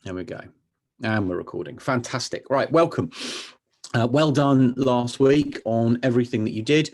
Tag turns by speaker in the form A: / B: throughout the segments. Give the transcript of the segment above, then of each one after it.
A: There we go. And we're recording. Fantastic. Right, welcome. Well done last week on everything that you did.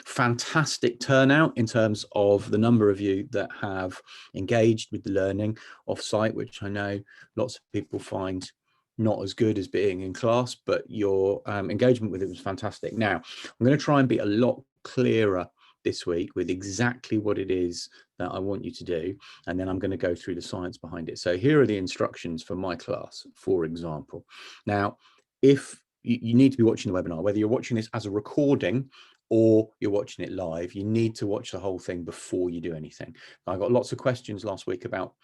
A: Fantastic turnout in terms of the number of you that have engaged with the learning off-site, which I know lots of people find not as good as being in class, but your engagement with it was fantastic. Now, I'm going to try and be a lot clearer this week with exactly what it is that I want you to do, and then I'm going to go through the science behind it. So here are the instructions for my class, for example. Now, if you need to be watching the webinar, whether you're watching this as a recording or you're watching it live, you need to watch the whole thing before you do anything. I got lots of questions last week about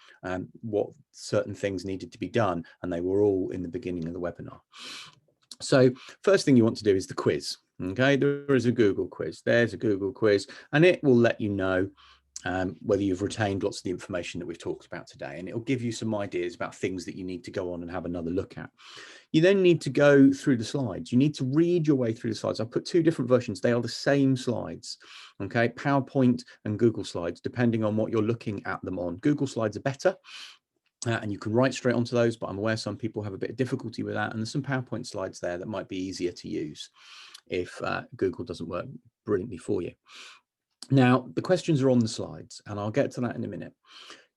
A: what certain things needed to be done, and they were all in the beginning of the webinar. So first thing you want to do is the quiz. Okay, there is a Google quiz. There's a Google quiz, and it will let you know whether you've retained lots of the information that we've talked about today, and it'll give you some ideas about things that you need to go on and have another look at. You then need to go through the slides. You need to read your way through the slides. I've put two different versions. They are the same slides, okay? PowerPoint and Google Slides, depending on what you're looking at them on. Google Slides are better. And you can write straight onto those, but I'm aware some people have a bit of difficulty with that. And there's some PowerPoint slides there that might be easier to use if Google doesn't work brilliantly for you. Now, the questions are on the slides, and I'll get to that in a minute.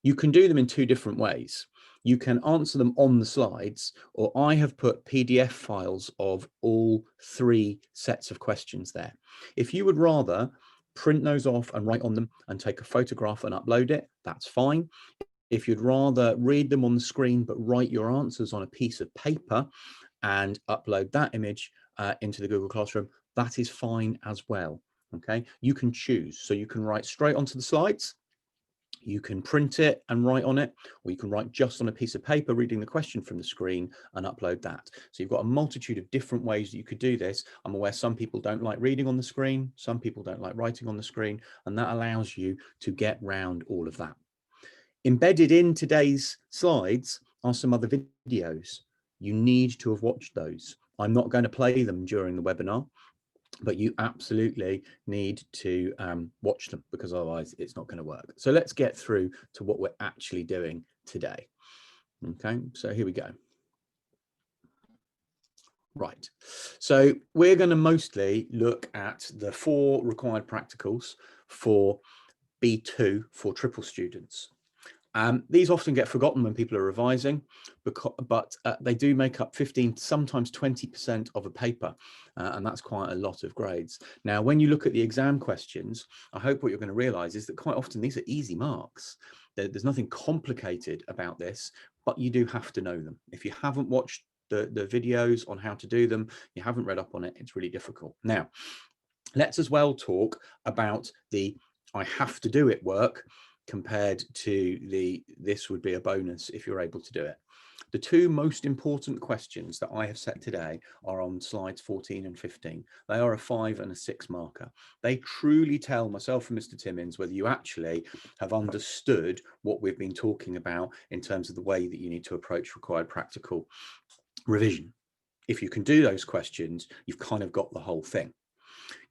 A: You can do them in two different ways. You can answer them on the slides, or I have put PDF files of all three sets of questions there. If you would rather print those off and write on them and take a photograph and upload it, that's fine. If you'd rather read them on the screen but write your answers on a piece of paper and upload that image into the Google Classroom, that is fine as well. Okay, you can choose. So you can write straight onto the slides, you can print it and write on it, or you can write just on a piece of paper reading the question from the screen and upload that. So you've got a multitude of different ways that you could do this. I'm aware some people don't like reading on the screen, some people don't like writing on the screen, and that allows you to get round all of that. Embedded in today's slides are some other videos. You need to have watched those. I'm not going to play them during the webinar, but you absolutely need to watch them, because otherwise it's not going to work. So let's get through to what we're actually doing today. Okay, so here we go. Right, so we're going to mostly look at the 4 required practicals for B2 for triple students. These often get forgotten when people are revising, but they do make up 15, sometimes 20% of a paper, and that's quite a lot of grades. Now, when you look at the exam questions, I hope what you're going to realize is that quite often these are easy marks. There's nothing complicated about this, but you do have to know them. If you haven't watched the videos on how to do them, you haven't read up on it, it's really difficult. Now, let's as well talk about the I have to do it work, compared to the this would be a bonus if you're able to do it. The 2 most important questions that I have set today are on slides 14 and 15. They are a 5 and a 6 marker. They truly tell myself and Mr. Timmins whether you actually have understood what we've been talking about in terms of the way that you need to approach required practical revision. If you can do those questions, you've kind of got the whole thing.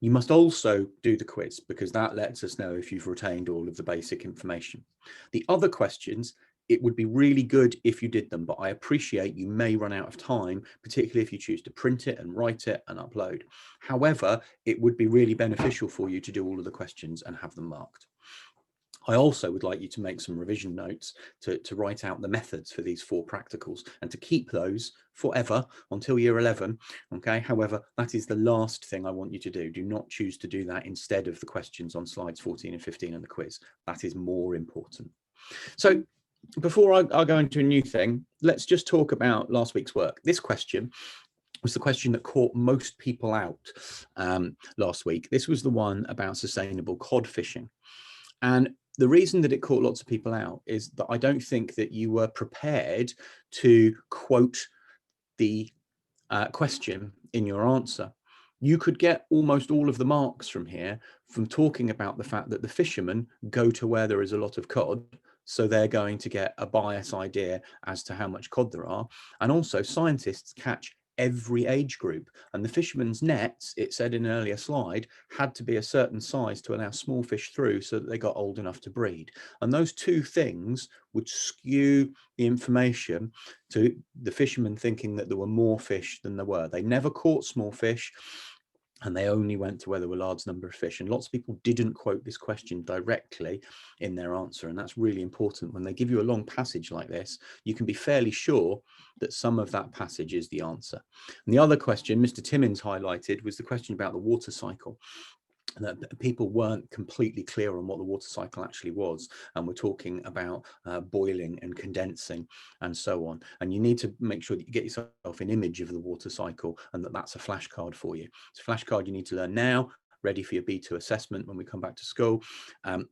A: You must also do the quiz, because that lets us know if you've retained all of the basic information. The other questions, it would be really good if you did them, but I appreciate you may run out of time, particularly if you choose to print it and write it and upload. However, it would be really beneficial for you to do all of the questions and have them marked. I also would like you to make some revision notes to write out the methods for these 4 practicals and to keep those forever until year 11. Okay, however, that is the last thing I want you to do. Do not choose to do that instead of the questions on slides 14 and 15 and the quiz. That is more important. So before I go into a new thing, let's just talk about last week's work. This question was the question that caught most people out last week. This was the one about sustainable cod fishing. And the reason that it caught lots of people out is that I don't think that you were prepared to quote the question in your answer. You could get almost all of the marks from here from talking about the fact that the fishermen go to where there is a lot of cod, so they're going to get a bias idea as to how much cod there are. And also scientists catch every age group. And the fishermen's nets, it said in an earlier slide, had to be a certain size to allow small fish through so that they got old enough to breed. And those two things would skew the information to the fishermen thinking that there were more fish than there were. They never caught small fish, and they only went to where there were a large number of fish. And lots of people didn't quote this question directly in their answer. And that's really important. When they give you a long passage like this, you can be fairly sure that some of that passage is the answer. And the other question Mr. Timmins highlighted was the question about the water cycle. That people weren't completely clear on what the water cycle actually was, and we're talking about boiling and condensing and so on. And you need to make sure that you get yourself an image of the water cycle, and that's a flashcard for you. It's a flashcard you need to learn now, ready for your B2 assessment when we come back to school,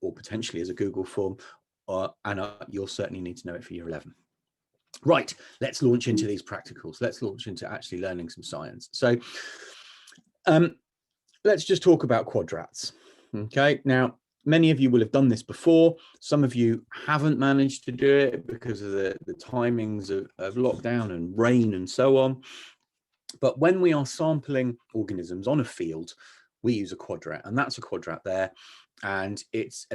A: or potentially as a Google form, and you'll certainly need to know it for year 11. Right, let's launch into these practicals. Let's launch into actually learning some science. So let's just talk about quadrats. Okay, now many of you will have done this before. Some of you haven't managed to do it because of the timings of lockdown and rain and so on. But when we are sampling organisms on a field, we use a quadrat, and that's a quadrat there. And it's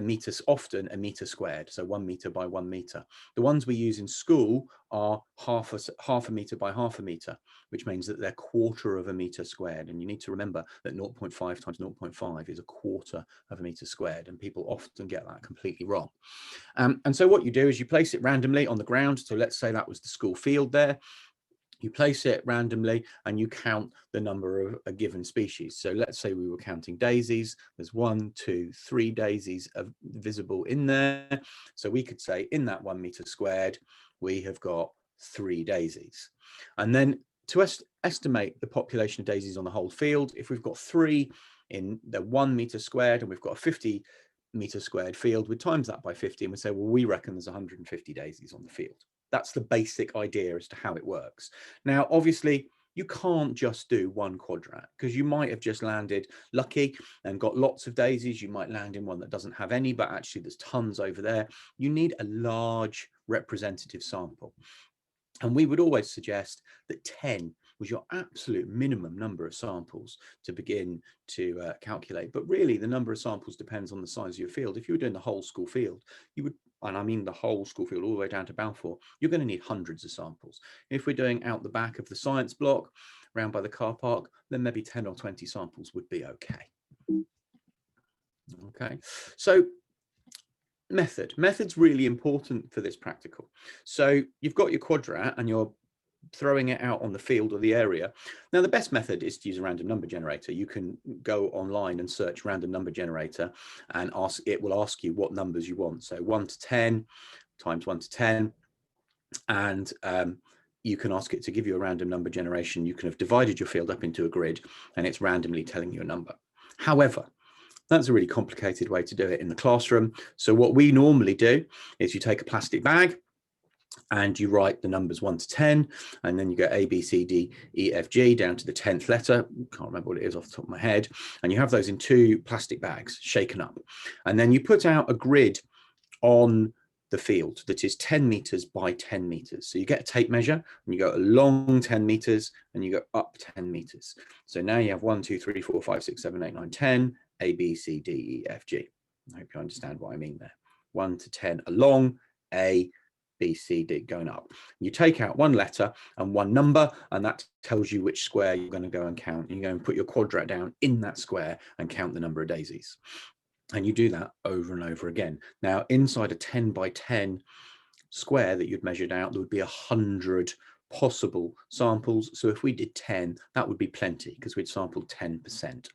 A: often a meter squared, so 1 meter by 1 meter. The ones we use in school are half a meter by half a meter, which means that they're quarter of a meter squared. And you need to remember that 0.5 times 0.5 is a quarter of a meter squared, and people often get that completely wrong. And so what you do is you place it randomly on the ground. So let's say that was the school field there. You place it randomly and you count the number of a given species. So let's say we were counting daisies. There's 1, 2, 3 daisies visible in there. So we could say in that 1 meter squared, we have got 3 daisies. And then to estimate the population of daisies on the whole field, if we've got 3 in the 1 meter squared and we've got a 50 meter squared field, we times that by 50 and we say, well, we reckon there's 150 daisies on the field. That's the basic idea as to how it works. Now, obviously, you can't just do one quadrat because you might have just landed lucky and got lots of daisies. You might land in one that doesn't have any, but actually there's tons over there. You need a large representative sample. And we would always suggest that 10 was your absolute minimum number of samples to begin to calculate. But really, the number of samples depends on the size of your field. If you were doing the whole school field, you would, and I mean the whole school field all the way down to Balfour, you're going to need hundreds of samples. If we're doing out the back of the science block, around by the car park, then maybe 10 or 20 samples would be okay. Okay, so method's really important for this practical. So you've got your quadrat and you're throwing it out on the field or the area. Now, the best method is to use a random number generator. You can go online and search random number generator and it will ask you what numbers you want. So 1 to 10 times 1 to 10. And you can ask it to give you a random number generation. You can have divided your field up into a grid and it's randomly telling you a number. However, that's a really complicated way to do it in the classroom. So what we normally do is you take a plastic bag and you write the numbers 1 to 10, and then you go A, B, C, D, E, F, G down to the 10th letter. Can't remember what it is off the top of my head. And you have those in 2 plastic bags shaken up. And then you put out a grid on the field that is 10 meters by 10 meters. So you get a tape measure and you go along 10 meters and you go up 10 meters. So now you have 1, 2, 3, 4, 5, 6, 7, 8, 9, 10, A, B, C, D, E, F, G. I hope you understand what I mean there. 1 to 10 along, A, B, C, D, going up. You take out one letter and one number, and that tells you which square you're going to go and count. You go and put your quadrat down in that square and count the number of daisies. And you do that over and over again. Now, inside a 10 by 10 square that you'd measured out, there would be 100 possible samples. So if we did 10, that would be plenty because we'd sampled 10%.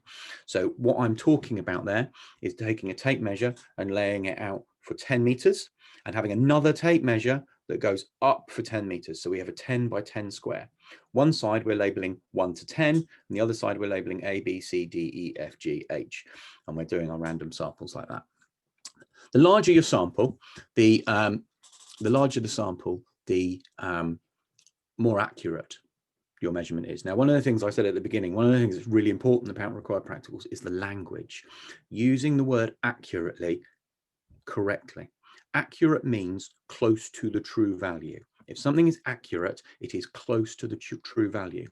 A: So what I'm talking about there is taking a tape measure and laying it out for 10 meters and having another tape measure that goes up for 10 meters. So we have a 10 by 10 square. One side we're labeling 1 to 10, and the other side we're labeling A, B, C, D, E, F, G, H. And we're doing our random samples like that. The larger your sample, the larger the sample, the more accurate your measurement is. Now, one of the things I said at the beginning, one of the things that's really important about required practicals is the language. Using the word accurately correctly. Accurate means close to the true value. If something is accurate, it is close to the true value.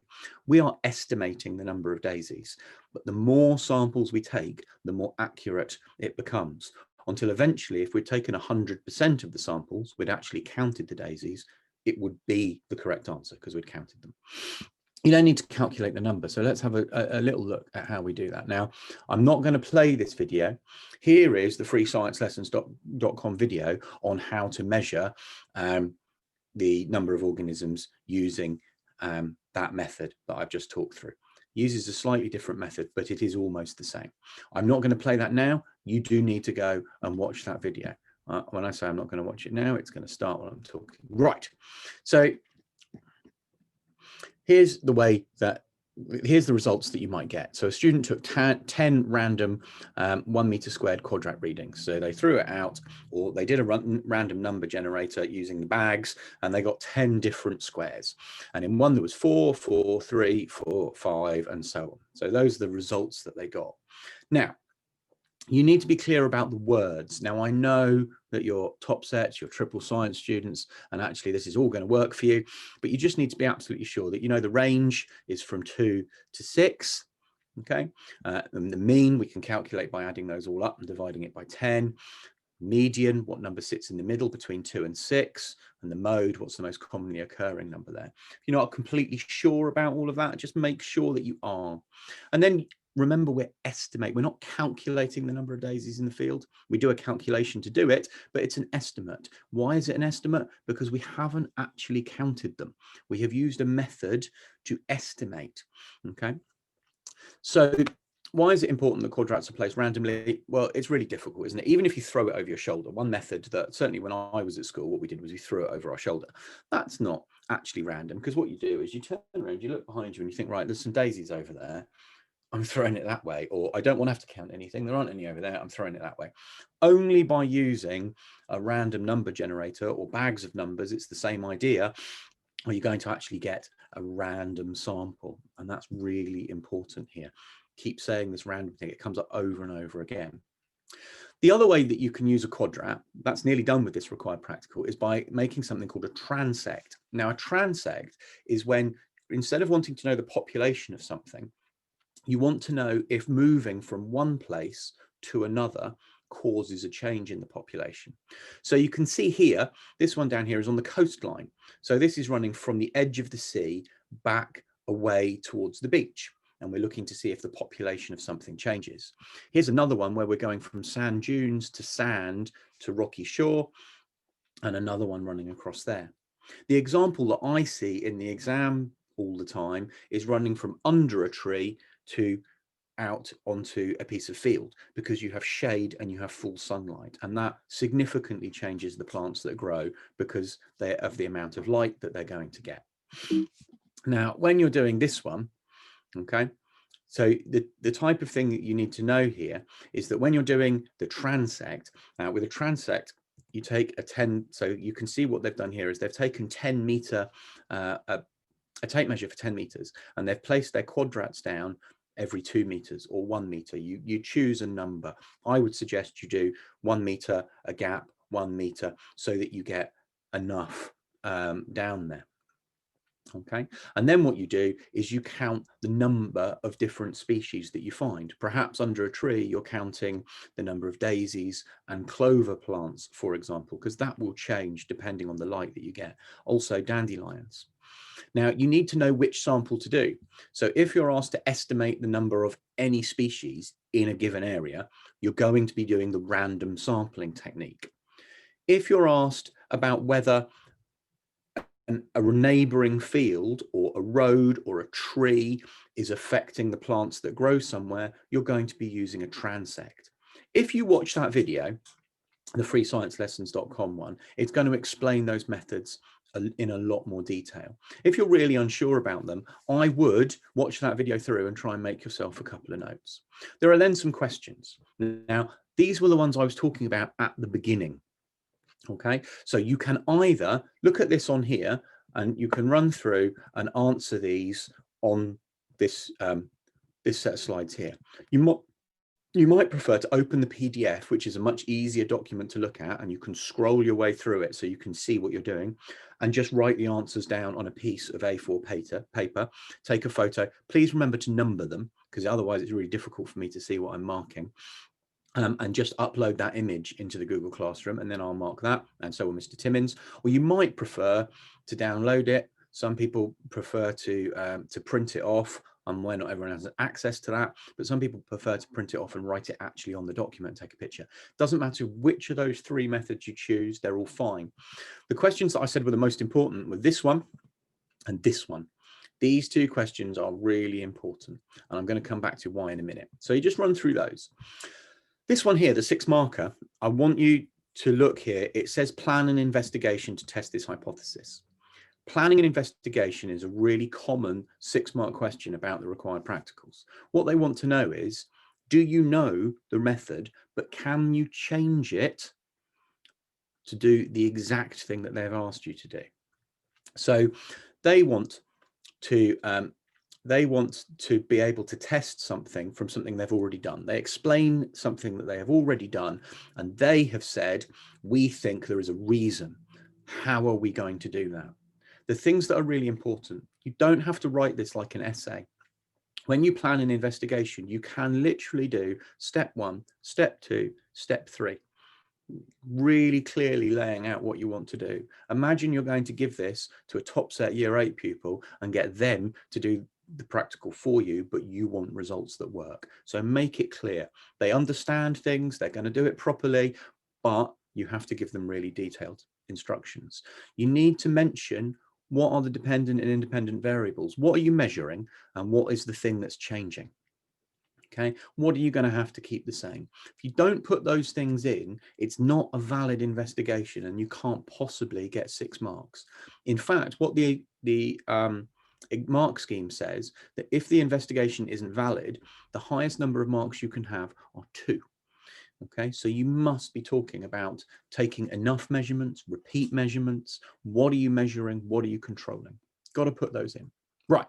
A: We are estimating the number of daisies, but the more samples we take, the more accurate it becomes, until eventually, if we'd taken 100% of the samples, we'd actually counted the daisies, it would be the correct answer because we'd counted them. You don't need to calculate the number. So let's have a little look at how we do that. Now, I'm not going to play this video. Here is the freesciencelessons.com video on how to measure the number of organisms using that method that I've just talked through. Uses a slightly different method, but it is almost the same. I'm not going to play that now. You do need to go and watch that video. When I say I'm not going to watch it now, it's going to start while I'm talking. Right. So here's the results that you might get. So a student took 10 random 1 meter squared quadrat readings. So they threw it out, or they did a random number generator using the bags, and they got 10 different squares. And in one there was 4, 4, 3, 4, 5, and so on. So those are the results that they got. Now, you need to be clear about the words. Now, I know that you're top sets, you're triple science students, and actually this is all going to work for you, but you just need to be absolutely sure that you know the range is from 2 to 6, okay? And the mean we can calculate by adding those all up and dividing it by 10. Median, what number sits in the middle between 2 and 6, and the mode, what's the most commonly occurring number there. If you're not completely sure about all of that, just make sure that you are. And then remember, we're not calculating the number of daisies in the field. We do a calculation to do it, but it's an estimate. Why is it an estimate? Because we haven't actually counted them. We have used a method to estimate, okay? So why is it important that quadrats are placed randomly? Well, it's really difficult, isn't it? Even if you throw it over your shoulder, one method that certainly when I was at school, what we did was we threw it over our shoulder. That's not actually random, because what you do is you turn around, you look behind you and you think, right, there's some daisies over there. I'm throwing it that way, or I don't want to have to count anything. There aren't any over there. I'm throwing it that way. Only by using a random number generator or bags of numbers, it's the same idea, are you going to actually get a random sample. And that's really important here. Keep saying this random thing. It comes up over and over again. The other way that you can use a quadrat, that's nearly done with this required practical, is by making something called a transect. Now, a transect is when, instead of wanting to know the population of something, you want to know if moving from one place to another causes a change in the population. So you can see here, this one down here is on the coastline. So this is running from the edge of the sea back away towards the beach. And we're looking to see if the population of something changes. Here's another one where we're going from sand dunes to sand to rocky shore, and another one running across there. The example that I see in the exam all the time is running from under a tree to out onto a piece of field, because you have shade and you have full sunlight, and that significantly changes the plants that grow because they're of the amount of light that they're going to get. Now, when you're doing this one, okay, so the type of thing that you need to know here is that when you're doing the transect, with a transect, you take a 10, so you can see what they've done here is they've taken 10 meter, a tape measure for 10 meters, and they've placed their quadrats down every 2 meters or 1 meter. You choose a number. I would suggest you do 1 meter, a gap, 1 meter, so that you get enough down there. Okay, and then what you do is you count the number of different species that you find. Perhaps under a tree, you're counting the number of daisies and clover plants, for example, because that will change depending on the light that you get. Also dandelions. Now, you need to know which sample to do. So if you're asked to estimate the number of any species in a given area, you're going to be doing the random sampling technique. If you're asked about whether a neighboring field or a road or a tree is affecting the plants that grow somewhere, you're going to be using a transect. If you watch that video, the freesciencelessons.com one, it's going to explain those methods in a lot more detail. If you're really unsure about them, I would watch that video through and try and make yourself a couple of notes. There are then some questions. Now, these were the ones I was talking about at the beginning. Okay, so you can either look at this on here and you can run through and answer these on this this set of slides here. You You might prefer to open the PDF, which is a much easier document to look at, and you can scroll your way through it so you can see what you're doing, and just write the answers down on a piece of A4 paper, take a photo. Please remember to number them, because otherwise it's really difficult for me to see what I'm marking. And just upload that image into the Google Classroom, and then I'll mark that, and so will Mr. Timmins. Or you might prefer to download it. Some people prefer to print it off, and where not everyone has access to that, but some people prefer to print it off and write it actually on the document, take a picture. Doesn't matter which of those three methods you choose, they're all fine. The questions that I said were the most important were this one and this one. These two questions are really important, and I'm going to come back to why in a minute. So you just run through those. This one here, the 6 marker, I want you to look here. It says plan an investigation to test this hypothesis. Planning an investigation is a really common 6-mark question about the required practicals. What they want to know is, do you know the method, but can you change it to do the exact thing that they've asked you to do? So they want to be able to test something from something they've already done. They explain something that they have already done, and they have said, we think there is a reason. How are we going to do that? The things that are really important, you don't have to write this like an essay. When you plan an investigation, you can literally do step 1, step 2, step 3. Really clearly laying out what you want to do. Imagine you're going to give this to a top set year 8 pupil and get them to do the practical for you, but you want results that work. So make it clear. They understand things, they're going to do it properly, but you have to give them really detailed instructions. You need to mention what are the dependent and independent variables, what are you measuring, and what is the thing that's changing. Okay, what are you going to have to keep the same? If you don't put those things in, it's not a valid investigation, and you can't possibly get 6 marks. In fact, what the mark scheme says that if the investigation isn't valid, the highest number of marks you can have are 2. Okay, so you must be talking about taking enough measurements, repeat measurements. What are you measuring? What are you controlling? Got to put those in. Right.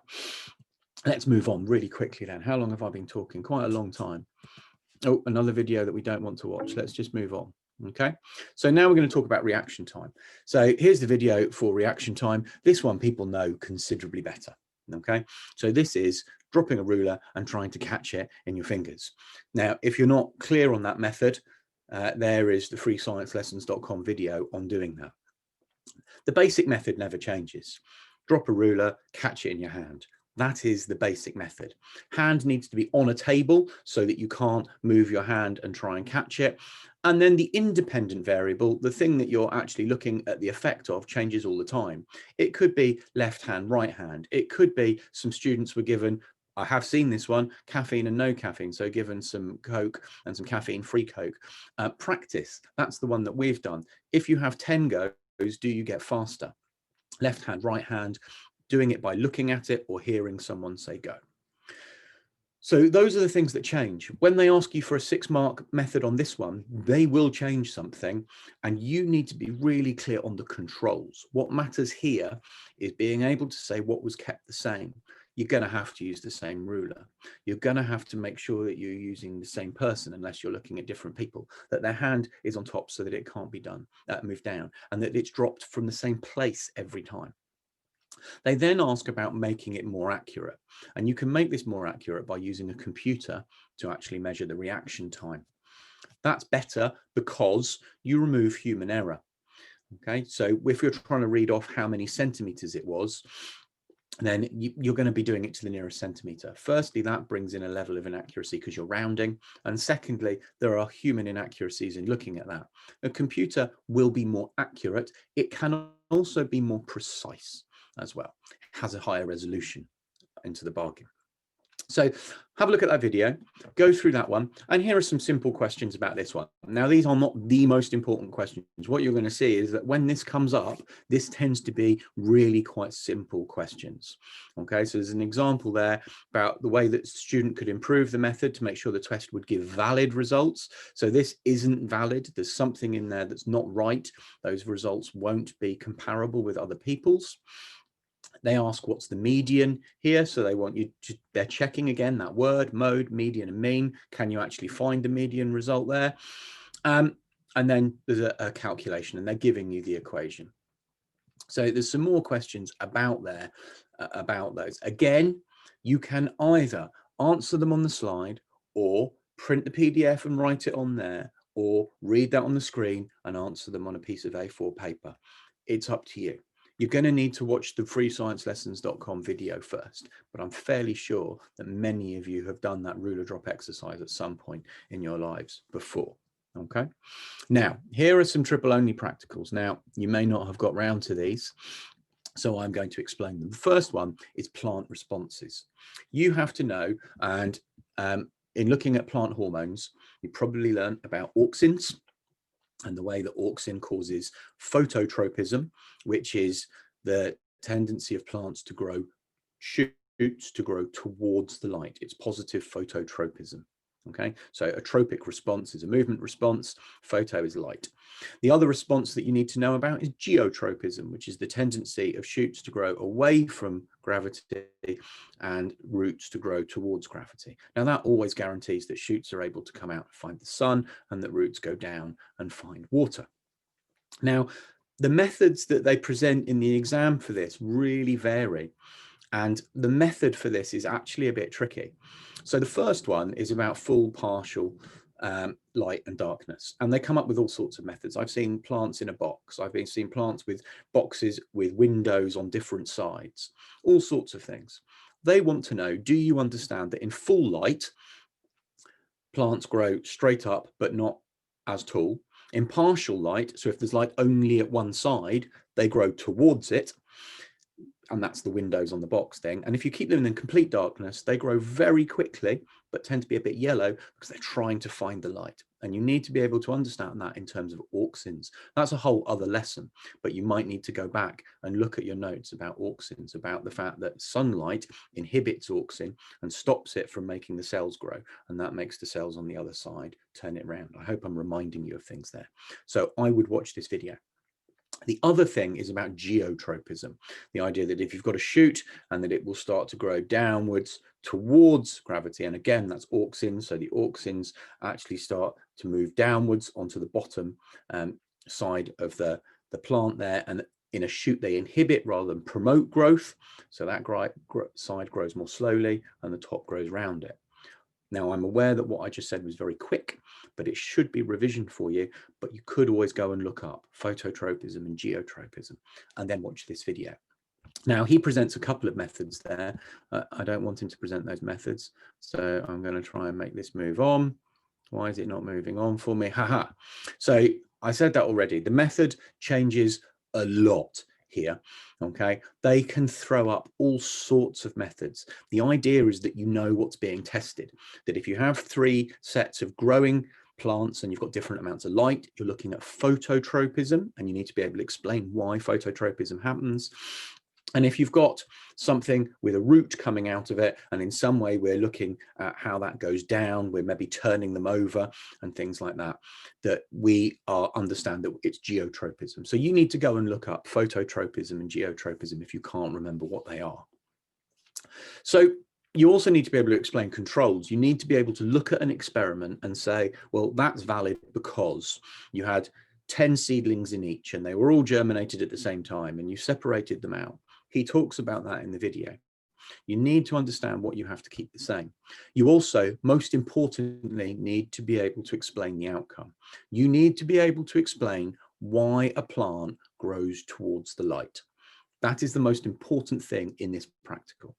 A: Let's move on really quickly then. How long have I been talking? Quite a long time. Oh, another video that we don't want to watch. Let's just move on. Okay, so now we're going to talk about reaction time. So here's the video for reaction time. This one people know considerably better. Okay, so this is dropping a ruler and trying to catch it in your fingers. Now, if you're not clear on that method, there is the freesciencelessons.com video on doing that. The basic method never changes. Drop a ruler, catch it in your hand. That is the basic method. Hand needs to be on a table so that you can't move your hand and try and catch it. And then the independent variable, the thing that you're actually looking at the effect of, changes all the time. It could be left hand, right hand. It could be some students were given, I have seen this one, caffeine and no caffeine. So given some Coke and some caffeine-free Coke. Practice, that's the one that we've done. If you have 10 goes, do you get faster? Left hand, right hand, doing it by looking at it or hearing someone say go. So those are the things that change. When they ask you for a 6-mark method on this one, they will change something, and you need to be really clear on the controls. What matters here is being able to say what was kept the same. You're going to have to use the same ruler. You're going to have to make sure that you're using the same person, unless you're looking at different people, that their hand is on top so that it can't be done, moved down, and that it's dropped from the same place every time. They then ask about making it more accurate, and you can make this more accurate by using a computer to actually measure the reaction time. That's better because you remove human error. Okay, so if you're trying to read off how many centimeters it was, then you're going to be doing it to the nearest centimeter. Firstly, that brings in a level of inaccuracy because you're rounding. And secondly, there are human inaccuracies in looking at that. A computer will be more accurate. It can also be more precise as well. It has a higher resolution into the bargain. So have a look at that video, go through that one, and here are some simple questions about this one. Now, these are not the most important questions. What you're going to see is that when this comes up, this tends to be really quite simple questions. Okay, so there's an example there about the way that the student could improve the method to make sure the test would give valid results. So this isn't valid. There's something in there that's not right. Those results won't be comparable with other people's. They ask what's the median here. So they want you to, they're checking again that word, mode, median and mean. Can you actually find the median result there? And then there's a calculation, and they're giving you the equation. So there's some more questions about there, about those. Again, you can either answer them on the slide, or print the PDF and write it on there, or read that on the screen and answer them on a piece of A4 paper. It's up to you. You're going to need to watch the freesciencelessons.com video first, but I'm fairly sure that many of you have done that ruler drop exercise at some point in your lives before. Okay. Now, here are some triple only practicals. Now, you may not have got round to these, so I'm going to explain them. The first one is plant responses. You have to know, and in looking at plant hormones, you probably learned about auxins and the way that auxin causes phototropism, which is the tendency of plants to grow shoots to grow towards the light. It's positive phototropism. Okay, so a tropic response is a movement response, photo is light. The other response that you need to know about is geotropism, which is the tendency of shoots to grow away from gravity and roots to grow towards gravity. Now that always guarantees that shoots are able to come out and find the sun, and that roots go down and find water. Now, the methods that they present in the exam for this really vary. And the method for this is actually a bit tricky. So the first one is about full, partial light and darkness. And they come up with all sorts of methods. I've seen plants in a box. I've been seeing plants with boxes with windows on different sides, all sorts of things. They want to know, do you understand that in full light, plants grow straight up, but not as tall? In partial light, so if there's light only at one side, they grow towards it. And that's the windows on the box thing. And if you keep them in complete darkness, they grow very quickly, but tend to be a bit yellow because they're trying to find the light. And you need to be able to understand that in terms of auxins. That's a whole other lesson, but you might need to go back and look at your notes about auxins, about the fact that sunlight inhibits auxin and stops it from making the cells grow. And that makes the cells on the other side turn it around. I hope I'm reminding you of things there. So I would watch this video. The other thing is about geotropism, the idea that if you've got a shoot and that it will start to grow downwards towards gravity. And again, that's auxins. So the auxins actually start to move downwards onto the bottom side of the plant there. And in a shoot, they inhibit rather than promote growth. So that side grows more slowly and the top grows round it. Now, I'm aware that what I just said was very quick, but it should be revision for you. But you could always go and look up phototropism and geotropism and then watch this video. Now, he presents a couple of methods there. I don't want him to present those methods, so I'm going to try and make this move on. Why is it not moving on for me? Haha. So I said that already. The method changes a lot here. Okay, they can throw up all sorts of methods. The idea is that you know what's being tested, that if you have 3 sets of growing plants and you've got different amounts of light, you're looking at phototropism, and you need to be able to explain why phototropism happens. And if you've got something with a root coming out of it, and in some way we're looking at how that goes down, we're maybe turning them over and things like that, that we understand that it's geotropism. So you need to go and look up phototropism and geotropism if you can't remember what they are. So you also need to be able to explain controls. You need to be able to look at an experiment and say, well, that's valid because you had 10 seedlings in each and they were all germinated at the same time and you separated them out. He talks about that in the video. You need to understand what you have to keep the same. You also, most importantly, need to be able to explain the outcome. You need to be able to explain why a plant grows towards the light. That is the most important thing in this practical.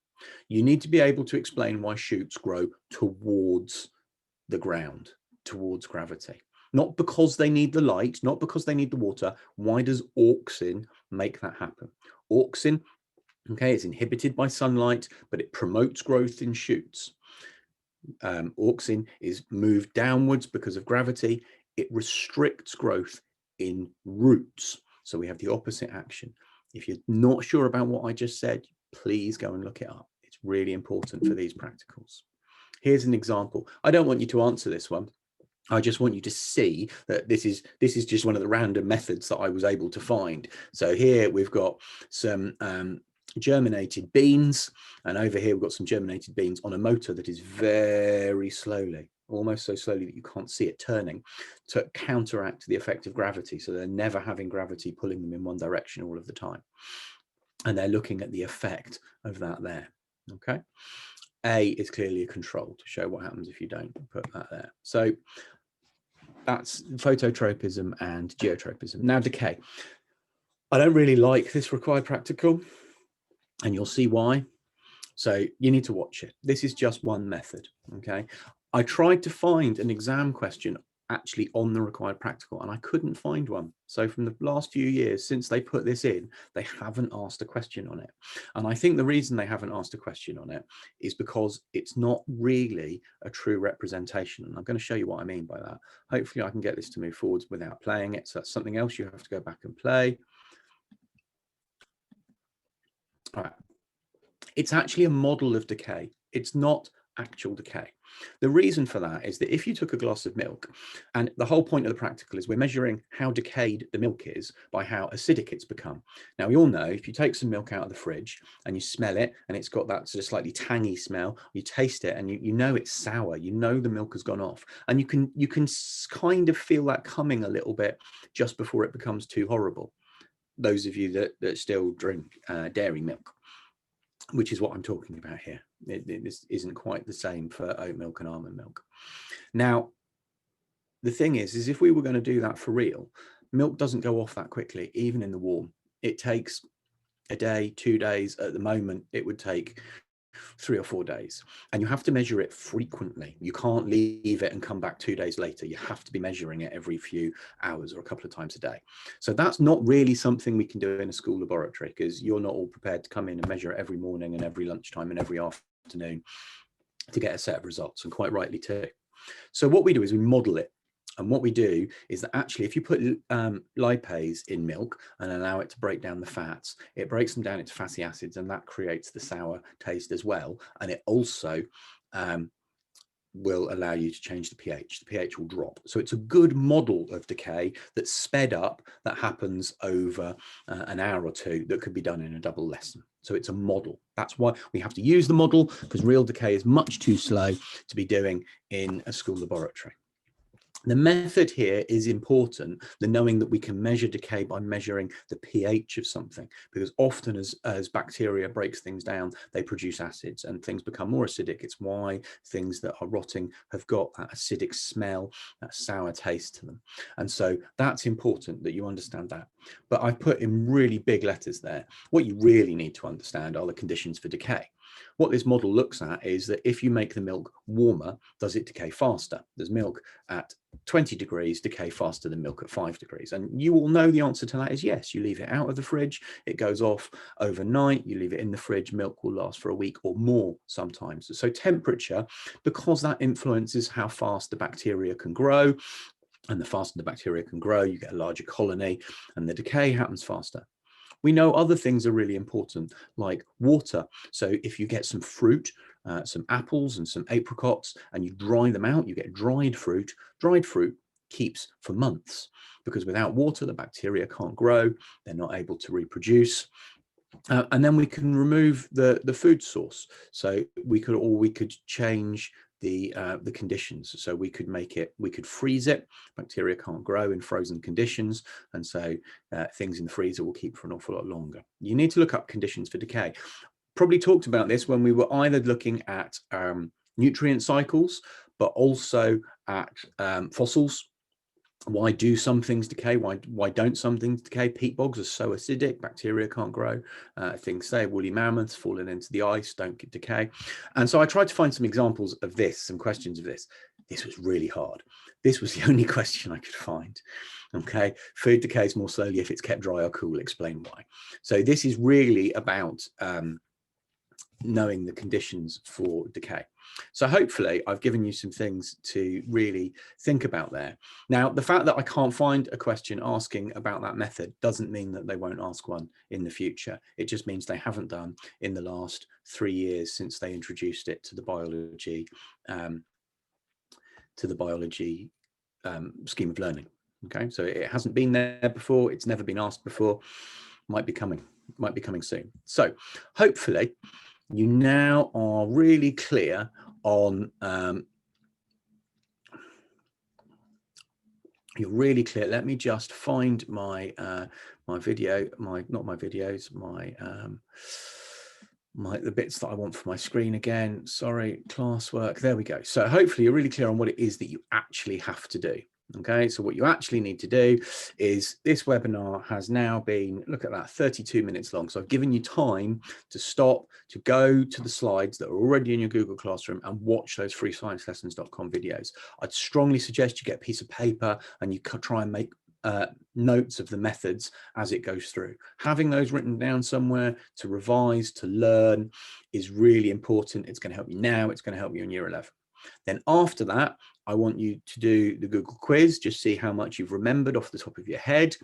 A: You need to be able to explain why shoots grow towards the ground, towards gravity. Not because they need the light, not because they need the water. Why does auxin make that happen? Auxin, okay, it's inhibited by sunlight, but it promotes growth in shoots. Auxin is moved downwards because of gravity. It restricts growth in roots. So we have the opposite action. If you're not sure about what I just said, please go and look it up. It's really important for these practicals. Here's an example. I don't want you to answer this one. I just want you to see that this is just one of the random methods that I was able to find. So here we've got some germinated beans, and over here we've got some germinated beans on a motor that is very slowly, almost so slowly that you can't see it turning, to counteract the effect of gravity. So they're never having gravity pulling them in one direction all of the time, and they're looking at the effect of that there. Okay, A is clearly a control to show what happens if you don't put that there. So that's phototropism and geotropism. Now decay. I don't really like this required practical, and you'll see why. So you need to watch it. This is just one method, okay? I tried to find an exam question actually on the required practical, and I couldn't find one. So from the last few years, since they put this in, they haven't asked a question on it. And I think the reason they haven't asked a question on it is because it's not really a true representation. And I'm going to show you what I mean by that. Hopefully I can get this to move forwards without playing it. So that's something else you have to go back and play. All right. It's actually a model of decay. It's not actual decay. The reason for that is that if you took a glass of milk, and the whole point of the practical is we're measuring how decayed the milk is by how acidic it's become. Now we all know if you take some milk out of the fridge and you smell it and it's got that sort of slightly tangy smell, you taste it and you know it's sour, you know the milk has gone off, and you can kind of feel that coming a little bit just before it becomes too horrible. Those of you that still drink dairy milk, which is what I'm talking about here. This isn't quite the same for oat milk and almond milk. Now, the thing is if we were going to do that for real, milk doesn't go off that quickly, even in the warm. It takes a day, 2 days. At the moment, it would take 3 or 4 days, and you have to measure it frequently. You can't leave it and come back 2 days later. You have to be measuring it every few hours or a couple of times a day. So that's not really something we can do in a school laboratory, because you're not all prepared to come in and measure it every morning and every lunchtime and every afternoon to get a set of results, and quite rightly too. So what we do is we model it. And what we do is that actually, if you put lipase in milk and allow it to break down the fats, it breaks them down into fatty acids, and that creates the sour taste as well. And it also will allow you to change the pH. The pH will drop. So it's a good model of decay that's sped up, that happens over an hour or two, that could be done in a double lesson. So it's a model. That's why we have to use the model, because real decay is much too slow to be doing in a school laboratory. The method here is important, the knowing that we can measure decay by measuring the pH of something, because often as bacteria breaks things down, they produce acids and things become more acidic. It's why things that are rotting have got that acidic smell, that sour taste to them. And so that's important that you understand that. But I've put in really big letters there. What you really need to understand are the conditions for decay. What this model looks at is that if you make the milk warmer, does it decay faster? Does milk at 20 degrees decay faster than milk at 5 degrees? And you all know the answer to that is yes. You leave it out of the fridge, it goes off overnight. You leave it in the fridge, milk will last for a week or more sometimes. So temperature, because that influences how fast the bacteria can grow, and the faster the bacteria can grow, you get a larger colony and the decay happens faster. We know other things are really important, like water. So if you get some fruit, some apples and some apricots, and you dry them out, you get dried fruit. Dried fruit keeps for months, because without water, the bacteria can't grow. They're not able to reproduce. And then we can remove the food source. So we could change the conditions. So we could freeze it. Bacteria can't grow in frozen conditions, and so things in the freezer will keep for an awful lot longer. You need to look up conditions for decay. Probably talked about this when we were either looking at nutrient cycles, but also at fossils. Why do some things decay? Why don't some things decay? Peat bogs are so acidic, bacteria can't grow. Things say woolly mammoths falling into the ice don't decay. And so I tried to find some examples of this, some questions of this. This was really hard. This was the only question I could find. Okay, food decays more slowly if it's kept dry or cool. Explain why. So this is really about knowing the conditions for decay. So hopefully I've given you some things to really think about there. Now, the fact that I can't find a question asking about that method doesn't mean that they won't ask one in the future. It just means they haven't done in the last 3 years since they introduced it to the biology scheme of learning. Okay, so it hasn't been there before. It's never been asked before. Might be coming. might be coming soon. So hopefully you now are really clear on you're really clear. Let me just find my my video, not my videos, the bits that I want for my screen again. Sorry, classwork. There we go. So hopefully you're really clear on what it is that you actually have to do. Okay, so what you actually need to do is, this webinar has now been, look at that, 32 minutes long. So I've given you time to stop, to go to the slides that are already in your Google Classroom and watch those freesciencelessons.com videos. I'd strongly suggest you get a piece of paper and you try and make notes of the methods as it goes through. Having those written down somewhere to revise, to learn, is really important. It's going to help you now, it's going to help you in year 11. Then after that, I want you to do the Google quiz, just see how much you've remembered off the top of your head.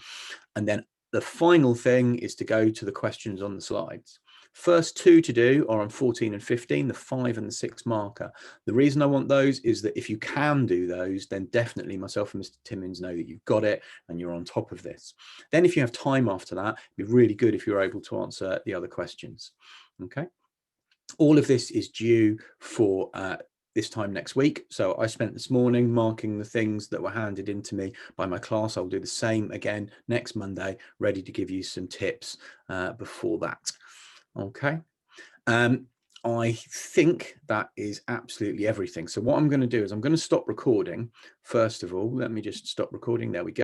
A: And then the final thing is to go to the questions on the slides. First two to do are on 14 and 15, the 5 and the 6 marker. The reason I want those is that if you can do those, then definitely myself and Mr. Timmins know that you've got it and you're on top of this. Then if you have time after that, it'd be really good if you're able to answer the other questions. Okay. All of this is due for this time next week. So I spent this morning marking the things that were handed in to me by my class. I'll do the same again next Monday, ready to give you some tips before that. Okay. I think that is absolutely everything. So what I'm going to do is I'm going to stop recording. First of all, let me just stop recording. There we go.